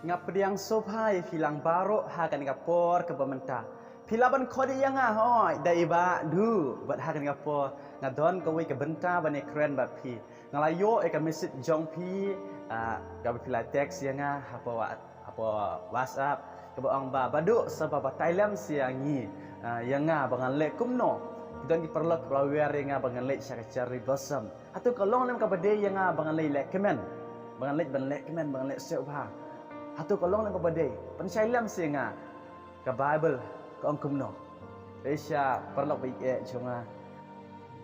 ngapdiang sophai hilang barok hakan ngapor ke pemerintah pilaban kodi yang hoi dai ba du bat hakan ngapor ngadon ko we ke benta bane keren ba pi ngalayo e ka mesit jong pi ga pilai teks yang apa WhatsApp ke baang ba badu sebab Thailand siangi yang bangan lek kumno dan diperlok lawer yang bangan lek syakari bosam atau kalau nam ka bade yang bangan lek kemen bangan lek kemen bangan lek seubha atau kalau nak kepada pencailam singa ke Bible ke angkum no, Asia perlu baik cuma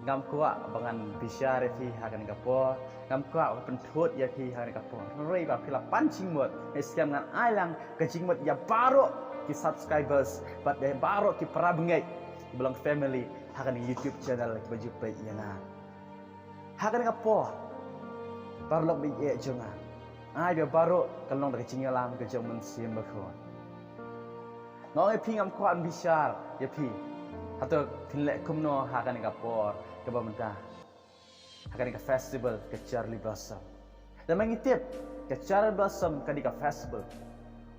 ngam kuat bangan bisa refi hakan kapo ngam kuat pentut ya fi hakan kapo rei ba pila pancing mot Asia ngan ailang kecing mot ya baru ki subscribers but dia baru ki perabengai belong family hakan YouTube channel ki baju baik yana hakan kapo perlu baik cuma dia baru kalau nak kecing alam kerja mensiam berkuat. Ngau pi ngam kuat bisar ya pi. Atau tinlek kumno hakan kapor ke pemerintah. Hakan ke festival ke Charlie Blossom. Dan mengitip ke Charlie Blossom ke di festival.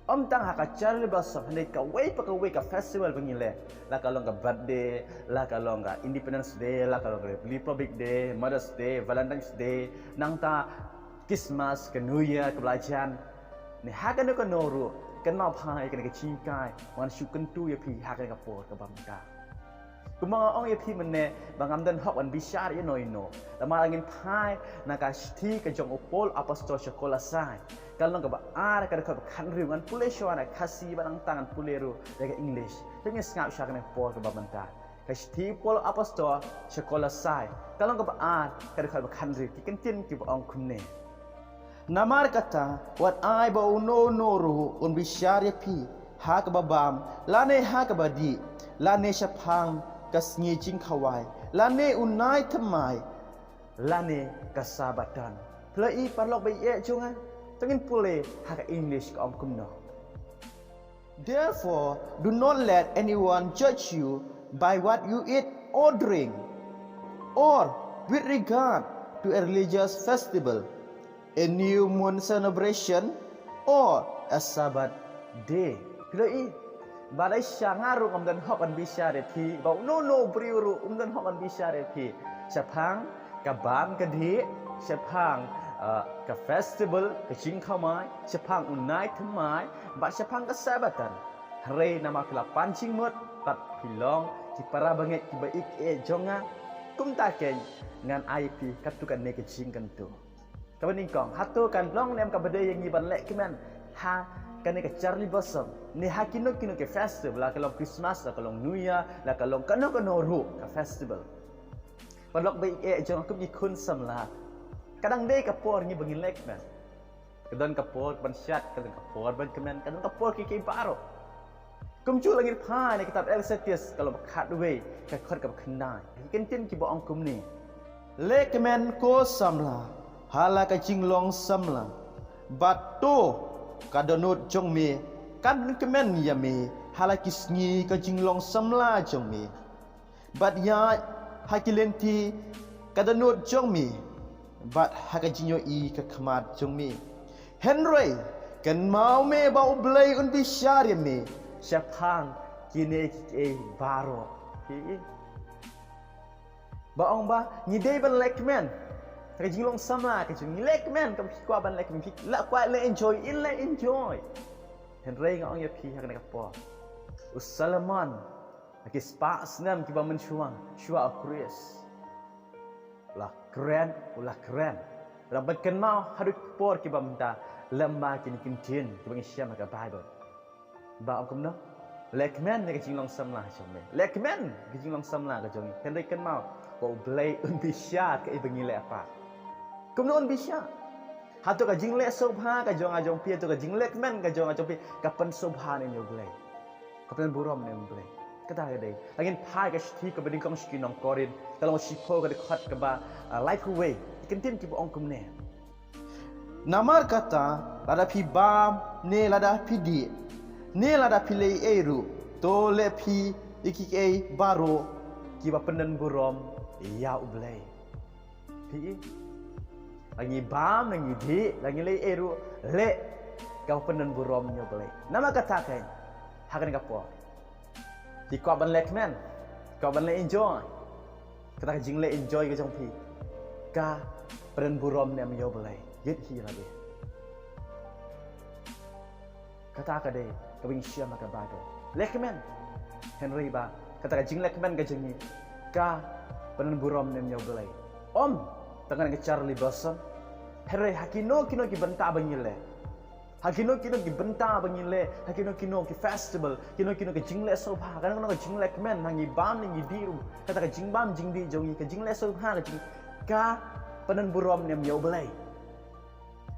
Om tang haka Charlie Blossom hendak ke way ke festival pengile. Lah kalau ke birthday, lah kalau ke Independence Day, lah kalau ke Republic Day, Mother's Day, Valentine's Day, nang ta Christmas, ke New Year, ke belajan. Ni hakan ke noru, kan mau pai, kan ke cingkai, wan syukur tu ya pi hakan ke por ke bangka. Kumang ong ya pi mene, bangam dan hok wan bisar ya noino. Lama angin pai, nak asti ke jong opol apostol sekolah sai. Kalau ke baar, kan ke kanri wan pule shuana kasih barang tangan puleru dengan English. Dengan ngap syakan ke por ke bangka. Kasti pol apostol sekolah sai. Kalau ke baar, kan ke kanri, kikentin ke ong kunne. Namar kata, wat ai ba uno noru un bisyar pi ha ka babam lane ha ka badi lane syapang kasngi jing khawai lane unai thamai lane kasabatan plai parlok bai e junga tengin pule ha ka English ka om kumno. Therefore, do not let anyone judge you by what you eat or drink or with regard to a religious festival, a new moon celebration, or a Sabbath day. Pilai, balai syangaru dan hokan bisa repi. Bau no priuru dan hokan bisa repi. Sepang kabam kedi, sepang ke festival ke cingkamai, sepang unai temai, bak sepang ke Sabbatan. Hari nama kila pancing mut, tak pilong ki para banget ki baik jonga, kum taken ngan IP katukan ne ke cingkantu. Kapan kong hatu kan long nem ka bade yang iban lek kemen ha kan ke Charlie Blossom ni ha kino ke festival la kalau Christmas la kalau New Year la kalau kano ru ka festival padok bai jong aku ni kun samla kadang dei ka por ni bangin lek men kadang ka por ban syat kadang ka por ban kemen kadang ka por ki baro kumcu lagi pa ni kitab Exodus kalau khat we ka khot ka khnai ken tin ki bo ong kum ni lek kemen ko samla hala ka jinglong samla batu kadonut jong me kan kemen ya me hala kisngi ka jinglong samla jong me bat ya hakilenti kadonut jong me bat haka jinyo I ka khamat jong me henry kan mau me bau blai un bisyar ya me syapang kine e baro baong ba ni dei ban lek men Kaya jinglong sama, kaya jinglek men, kaya pikwa ban lek men, lak kuat le enjoy, Henry ngong ya pi hakan kapo. Ussalaman, kaya spa senam kiba mencuang, syua akris. Ulah keren. Ulah berkenal hadut por kiba menta, lemah kini kintin, kiba ngisyam hakan Bible. Ba om kumno, lek men kaya jinglong sama jombe. Lek men kaya jinglong sama kaya jongi. Henry kenal, kau belai unbisya kaya ibengile apa. Kemudian bisa. Hatu ka jinglek sobha ka jong ajong pi tu ka jinglek men ka jong ajong pi kapan sobha ni nyoglek. Kapan burom ni nyoglek. Kata ke dei. Lagin pai ka sti ka beding kong skin nong korin. Kalau sipo ka dekat ka ba life away. Ikentin ki ong kum ne. Namar kata lada pi bam ne lada pi di. Ne lada pi lei eru. To le pi iki baro ki ba penen burom ya ublei. Pi lagi bam lagi di lagi le eru le kau penan burom nyo belai nama kata kai hakan kapo di kau ban lek men kau ban le enjoy kata jing le enjoy ke jong pi ka penan burom ne myo belai yet hi lagi kata ka dei ka wing sia maka bible lek men Henry ba kata jing lek men ka jing ni ka penan burom ne myo belai om tangan ke Charlie Blossom Henry hakino kino ki benta bangile Hakino kino ki benta bangile, hakino kino ki festival, kino ki jingle sofa, kan kono jingle kemen hangi bam ni biru, kata ka jingbam jingdi jongi ka jingle sofa ka jing ka penan burom ne myo belai.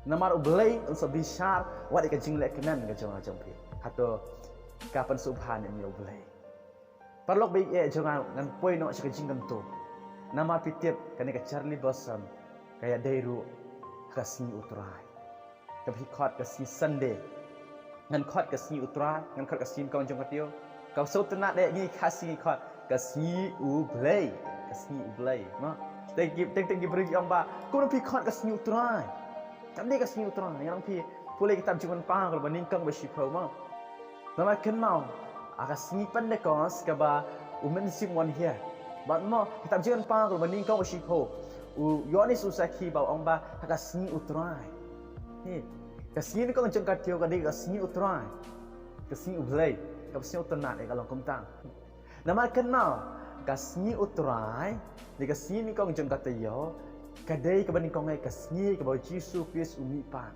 Namar belai unsa bisar wat ka jingle kemen ka jong pi. Hato ka pen sofa ne myo belai. Parlok bi e jonga ngan poi no ka jingam to. Nama pitip kan ka Charlie Blossom kaya dairu kasni utrai. Tapi khot ke si Sunday ngan khot ke si utra ngan khot ke si kong jong katio kau so tena de ngi khasi khot ke si u blai ma teng beri amba ko pi khot ke si utra kam de ke si utra yang pi pulai kitab juman pa kalau baning kang ba shi pho ma nama ken mau aka si pan de kos ka ba umen sim one here but mo kitab juman pa kalau baning kang ba shi pho u yonis usaki ba amba aka si utra ni kasih kau jeng katio kadi kasih utrai kasih ublay kasih uternat kalau kumtang nama kenal kasih utrai di kasih ni kau jeng katio kadai kebaning kau ngai kasih kebau Yesus Kristus umipat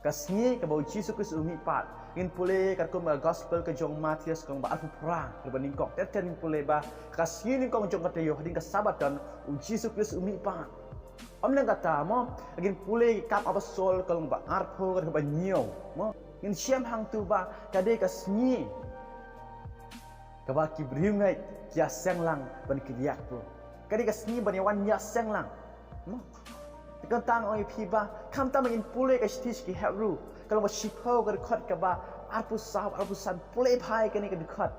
kasih kebau Yesus Kristus umipat ingin pulih kat kau gospel ke jong Matius kau ba alfu perang kebaning kau teten pulih ba kasih ni kau jeng katio hading kesabatan Yesus Kristus umipat Om nang kata mo agin pulih kap apa sol kalau ba arpo ka ba nyo mo ngin siam hang tu ba kade ka snyi ka ba ki bringai ya seng lang ban ki yak tu kade ka snyi ban yawan ya seng lang mo kan tang oi pi ba kam ta ngin pulih ka stis ki haru kalau ba shipo ka khot ka ba arpo san pulih phai ka ni ka khot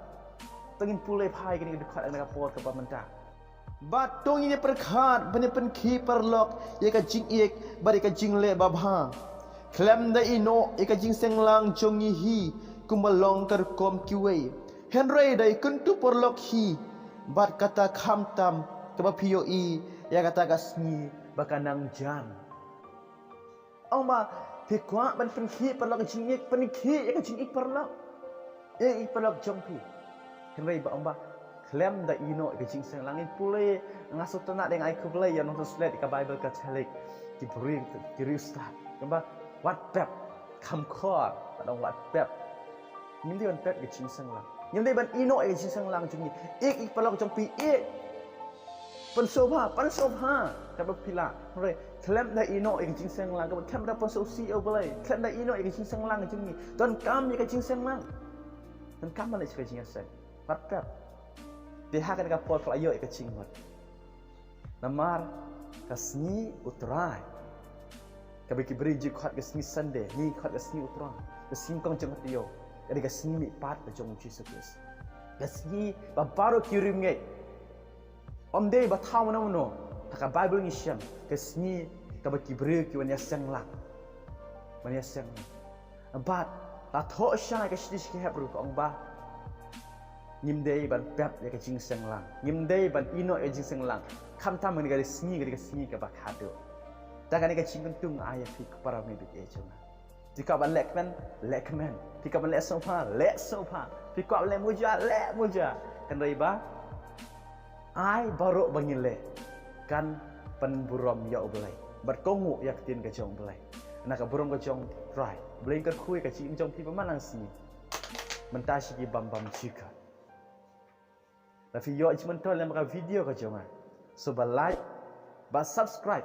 tengin pulih phai ka ni ka khot ang ka pot ka ba manta Batong ini perkhat bani penki perlok ye ka jing ek bari ka jing le babha klem da ino e ka jing senglang jongi hi kumalong kar kom kiwe henry dai kuntu perlok hi bat kata khamtam ka ba pio i ya kata kasni bakanang jan oma pikwa ban penki perlok ka jing ek penki ye ka jing ek perlok ye ik perlok jongpi henry ba omba Klem da ino ke jing seng langit pulai ngasut tenak dengan ai pulai yang nonton slide ke Bible Catholic di bring di restart kemba WhatsApp kam khor adong WhatsApp nim di WhatsApp ke jing seng lang nim di ban ino ke jing seng lang jung ik palok jong pi ik pan soba ka ba pila re klem da ino ke jing seng lang ka klem da pan so si o bulai klem da ino ke jing seng lang jung don kam ke jing seng lang don kam le ke jing seng WhatsApp Dia akan kapal pelayo ke cingmat. Namar kasni utrai. Kabiki beri khot kasni Sunday, ni khot kasni utrai. Kasni kong jeng tiyo. Jadi kasni mi pat ke jong Jesus. Kasni babaru kirim ngai. Om dei batau mana. Taka Bible ni siam. Kasni kabiki beri ki wania seng lang. Wania seng. But la tho sha ke shdish ki hebru ko ong ba. Nyimdei ban pep ya ke jing seng lang nyimdei ban ino ya jing seng lang kam tam ngi gari singi ke bakado ta kan ke jing tung aya fi para me bit e chona jika ban lekmen jika ban lek sofa jika ban lek muja kan riba ai baru bangile kan pen burom ya oblai berkongu ya tin ke jong blai nak burom ke jong right blai ke kui ke jing jong pi pamanang sini mentashi ki bam jika Tapi yo cuma tahu lembaga video ke jangan. So like, subscribe,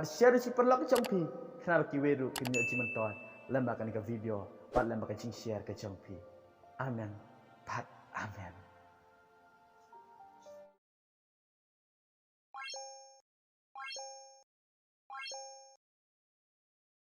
share si perlok jompi. Kenapa kiweru kini cuma tahu lembaga ni video, lembaga share ke jompi. Amen. Amen.